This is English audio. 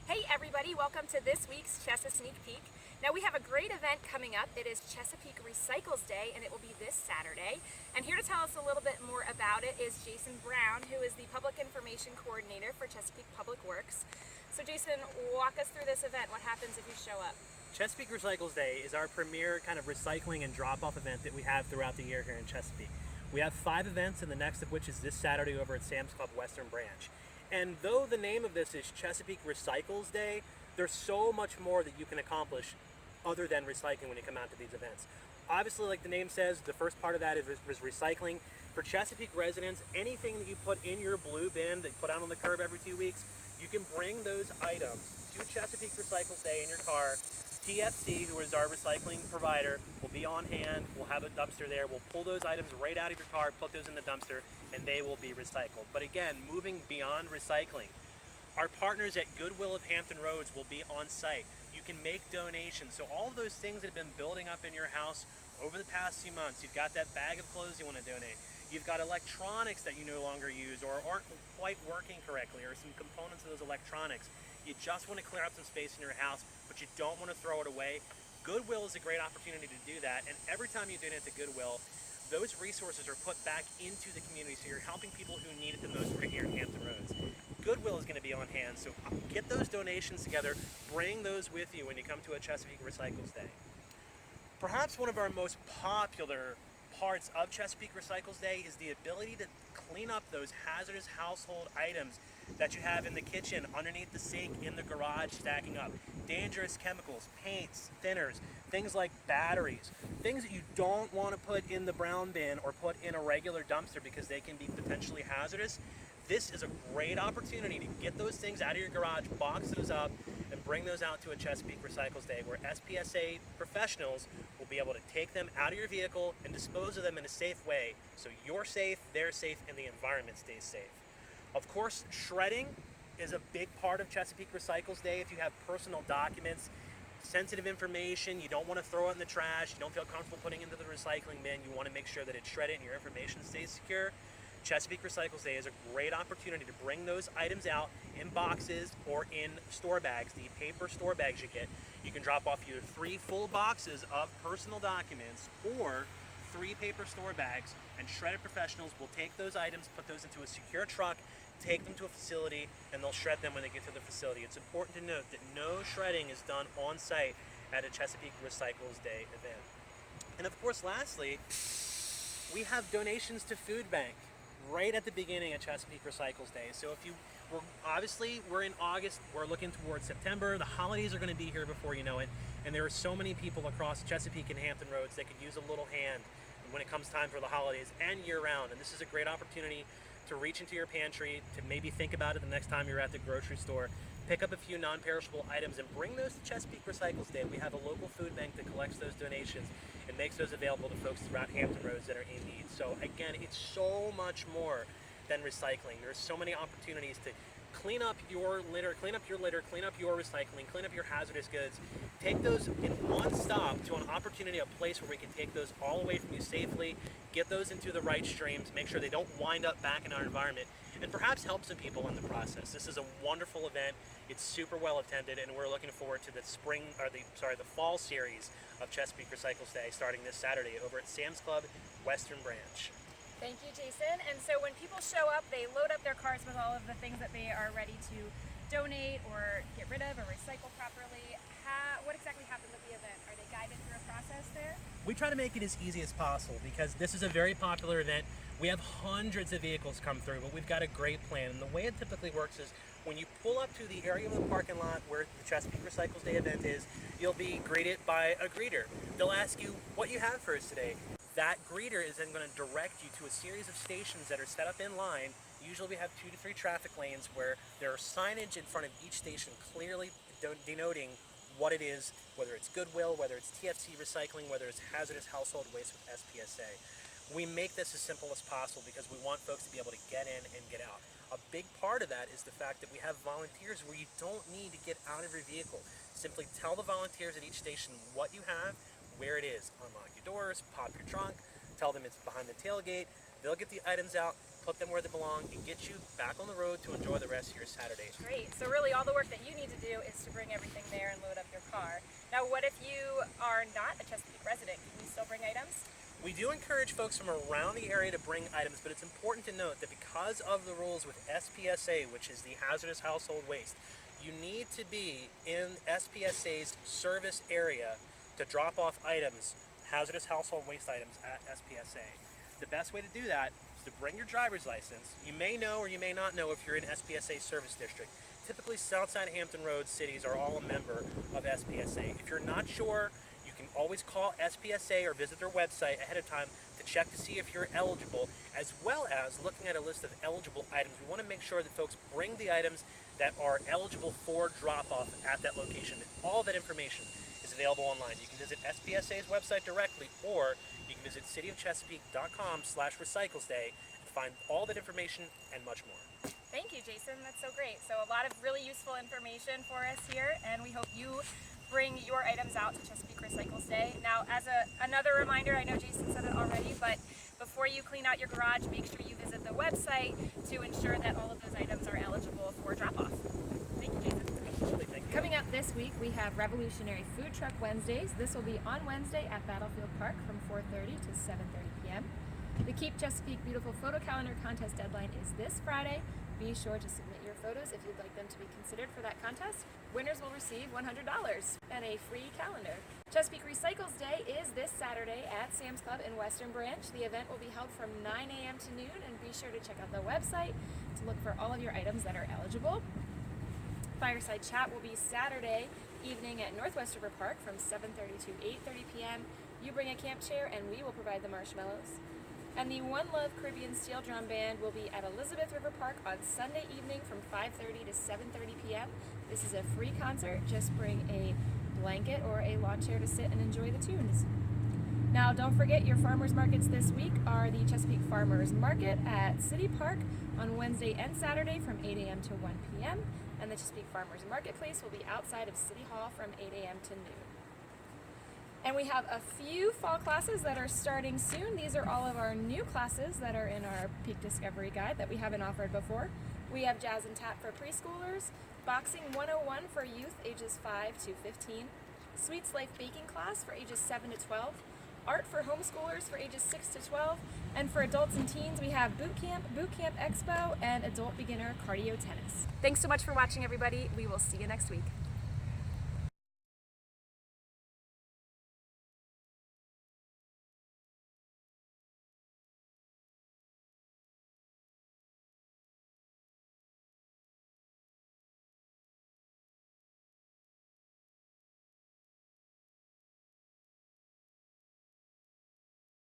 Hey everybody, welcome to this week's Chesa Sneak Peek. Now we have a great event coming up. It is Chesapeake Recycles Day and it will be this Saturday. And here to tell us a little bit more about it is Jason Brown, who is the Public Information Coordinator for Chesapeake Public Works. So Jason, walk us through this event. What happens if you show up? Chesapeake Recycles Day is our premier kind of recycling and drop-off event that we have throughout the year here in Chesapeake. We have 5 events, and the next of which is this Saturday over at Sam's Club Western Branch. And though the name of this is Chesapeake Recycles Day, there's so much more that you can accomplish other than recycling when you come out to these events. Obviously, like the name says, the first part of that is recycling. For Chesapeake residents, anything that you put in your blue bin that you put out on the curb every 2 weeks, you can bring those items to Chesapeake Recycles Day in your car. TFC, who is our recycling provider, will be on hand. We'll have a dumpster there. We'll pull those items right out of your car, put those in the dumpster, and they will be recycled. But again, moving beyond recycling, our partners at Goodwill of Hampton Roads will be on site. You can make donations. So all of those things that have been building up in your house over the past few months, you've got that bag of clothes you want to donate. You've got electronics that you no longer use or aren't quite working correctly, or some components of those electronics. You just want to clear up some space in your house, but you don't want to throw it away. Goodwill is a great opportunity to do that, and every time you donate to Goodwill, those resources are put back into the community, so you're helping people who need it the most right here in Hampton Roads. Goodwill is going to be on hand, so get those donations together, bring those with you when you come to a Chesapeake Recycles Day. Perhaps one of our most popular parts of Chesapeake Recycles Day is the ability to clean up those hazardous household items that you have in the kitchen, underneath the sink, in the garage, stacking up. Dangerous chemicals, paints, thinners, things like batteries, things that you don't want to put in the brown bin or put in a regular dumpster because they can be potentially hazardous. This is a great opportunity to get those things out of your garage, box those up, and bring those out to a Chesapeake Recycles Day where SPSA professionals will be able to take them out of your vehicle and dispose of them in a safe way so you're safe, they're safe, and the environment stays safe. Of course, shredding is a big part of Chesapeake Recycles Day. If you have personal documents, sensitive information, you don't want to throw it in the trash, you don't feel comfortable putting it into the recycling bin, you want to make sure that it's shredded and your information stays secure, Chesapeake Recycles Day is a great opportunity to bring those items out in boxes or in store bags, the paper store bags you get. You can drop off either 3 full boxes of personal documents or 3 paper store bags, and shredded professionals will take those items, put those into a secure truck, take them to a facility, and they'll shred them when they get to the facility. It's important to note that no shredding is done on site at a Chesapeake Recycles Day event. And of course, lastly, we have donations to Food Bank right at the beginning of Chesapeake Recycles Day. So if you, we're in August, we're looking towards September, the holidays are going to be here before you know it, and there are so many people across Chesapeake and Hampton Roads that could use a little hand when it comes time for the holidays and year round. And this is a great opportunity to reach into your pantry, to maybe think about it the next time you're at the grocery store, pick up a few non-perishable items and bring those to Chesapeake Recycles Day. We have a local food bank that collects those donations and makes those available to folks throughout Hampton Roads that are in need. So again, it's so much more than recycling. There's so many opportunities to clean up your litter, clean up your recycling, clean up your hazardous goods. Take those in one stop to an opportunity, a place where we can take those all away from you safely, get those into the right streams, make sure they don't wind up back in our environment, and perhaps help some people in the process. This is a wonderful event. It's super well attended, and we're looking forward to the the fall series of Chesapeake Recycles Day starting this Saturday over at Sam's Club Western Branch. Thank you, Jason. And so when people show up, they load up their cars with all of the things that they are ready to donate or get rid of or recycle properly. What exactly happens at the event? Are they guided through a process there? We try to make it as easy as possible because this is a very popular event. We have hundreds of vehicles come through, but we've got a great plan. And the way it typically works is when you pull up to the area of the parking lot where the Chesapeake Recycles Day event is, you'll be greeted by a greeter. They'll ask you what you have for us today. That greeter is then going to direct you to a series of stations that are set up in line. Usually we have 2 to 3 traffic lanes where there are signage in front of each station clearly denoting what it is, whether it's Goodwill, whether it's TFC recycling, whether it's hazardous household waste with SPSA. We make this as simple as possible because we want folks to be able to get in and get out. A big part of that is the fact that we have volunteers where you don't need to get out of your vehicle. Simply tell the volunteers at each station what you have, where it is. Unlock your doors, pop your trunk, tell them it's behind the tailgate. They'll get the items out, put them where they belong, and get you back on the road to enjoy the rest of your Saturday. Great. So really all the work that you need to do is to bring everything there and load up your car. Now what if you are not a Chesapeake resident? Can you still bring items? We do encourage folks from around the area to bring items, but it's important to note that because of the rules with SPSA, which is the Hazardous Household Waste, you need to be in SPSA's service area to drop off items, hazardous household waste items at SPSA. The best way to do that is to bring your driver's license. You may know or you may not know if you're in SPSA service district. Typically, Southside Hampton Roads cities are all a member of SPSA. If you're not sure, you can always call SPSA or visit their website ahead of time to check to see if you're eligible, as well as looking at a list of eligible items. We want to make sure that folks bring the items that are eligible for drop-off at that location. All that information is available online. You can visit SPSA's website directly, or you can visit cityofchesapeake.com/recyclesday and find all that information and much more. Thank you, Jason. That's so great. So a lot of really useful information for us here, and we hope you bring your items out to Chesapeake Recycles Day. Now, as another reminder, I know Jason said it already, but before you clean out your garage, make sure you visit the website to ensure that all of those items are eligible for drop-off. Thank you, Jason. Absolutely, thank you. Coming up this week, we have Revolutionary Food Truck Wednesdays. This will be on Wednesday at Battlefield Park from 4:30 to 7:30 p.m. The Keep Chesapeake Beautiful Photo Calendar contest deadline is this Friday. Be sure to submit your photos if you'd like them to be considered for that contest. Winners will receive $100 and a free calendar. Chesapeake Recycles Day is this Saturday at Sam's Club in Western Branch. The event will be held from 9 a.m. to noon, and be sure to check out the website to look for all of your items that are eligible. Fireside Chat will be Saturday evening at Northwest River Park from 7:30 to 8:30 p.m. You bring a camp chair and we will provide the marshmallows. And the One Love Caribbean Steel Drum Band will be at Elizabeth River Park on Sunday evening from 5:30 to 7:30 p.m. This is a free concert. Just bring a blanket or a lawn chair to sit and enjoy the tunes. Now, don't forget your farmers markets this week are the Chesapeake Farmers Market at City Park on Wednesday and Saturday from 8 a.m. to 1 p.m. And the Chesapeake Farmers Marketplace will be outside of City Hall from 8 a.m. to noon. And we have a few fall classes that are starting soon. These are all of our new classes that are in our Peak Discovery Guide that we haven't offered before. We have Jazz and Tap for preschoolers, Boxing 101 for youth ages 5 to 15, Sweets Life Baking class for ages 7 to 12, Art for homeschoolers for ages 6 to 12, and for adults and teens we have Boot Camp Expo, and Adult Beginner Cardio Tennis. Thanks so much for watching, everybody. We will see you next week.